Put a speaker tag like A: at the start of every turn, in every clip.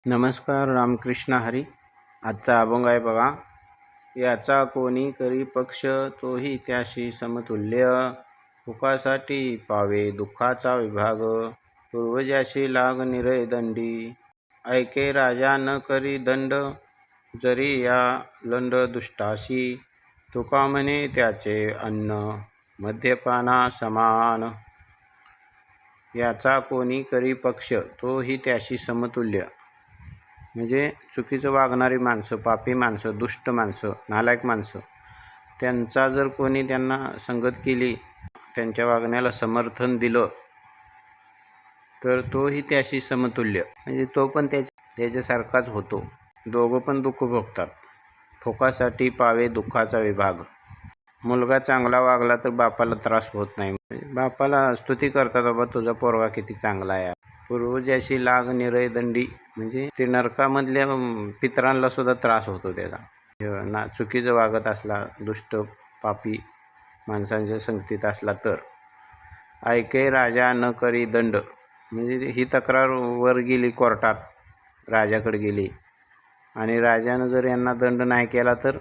A: नमस्कार, रामकृष्ण हरी. आजचा अभंग आहे बघा. याचा कोणी करी पक्ष, तोही त्याशी समतुल्य. सुखासाठी पावे दुःखाचा विभाग, पूर्वजाशी लाग निरय दंडी. ऐके राजा न करी दंड, जरी या लंड दुष्टाशी. तुका म्हणे त्याचे अन्न, मद्यपाना समान. याचा कोणी करी पक्ष, तोही त्याशी समतुल्य. म्हणजे चुकीचं वागणारी माणसं, पापी माणसं, दुष्ट माणसं, नालायक माणसं, त्यांचा जर कोणी त्यांना संगत केली, त्यांच्या वागण्याला समर्थन दिलं, तर तोही त्याशी समतुल्य. म्हणजे तो पण त्याच्यासारखाच होतो. दोघं पण दुःख भोगतात. भोकासाठी पावे दुःखाचा विभाग. मुलगा चांगला वागला तर बापाला त्रास होत नाही. बापाला स्तुती करतात, बाबा तुझा पोरगा किती चांगला आहे. पूर्वजाशी लाग निरय दंडी. म्हणजे ते नरकामधल्या पितरांना सुद्धा त्रास होतो त्याचा. चुकीचं वागत असला, दुष्ट पापी माणसांच्या संगतीत असला तर. ऐके राजा न करी दंड. म्हणजे ही तक्रार वर गेली कोर्टात, राजाकडे गेली, आणि राजानं जर यांना दंड नाही केला तर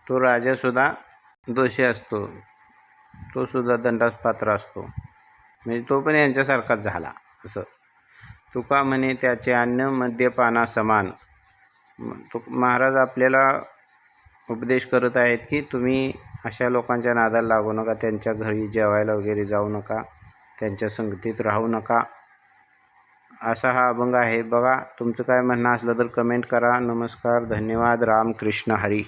A: तो राजासुद्धा दोषी असतो, तो सुद्धा दंडास पात्र असतो. म्हणजे तो पण यांच्यासारखाच झाला. असं तुका म्हणे त्याचे अन्न मद्यपाना समान. महाराज आपल्याला उपदेश करत आहेत की तुम्ही अशा लोकांच्या नादाला लागू नका, त्यांच्या घरी जेवायला वगैरे जाऊ नका, त्यांच्या संगतीत राहू नका. असा हा अभंग आहे बघा. तुमचं काय म्हणणं असलं तर कमेंट करा. नमस्कार, धन्यवाद. रामकृष्ण हरी.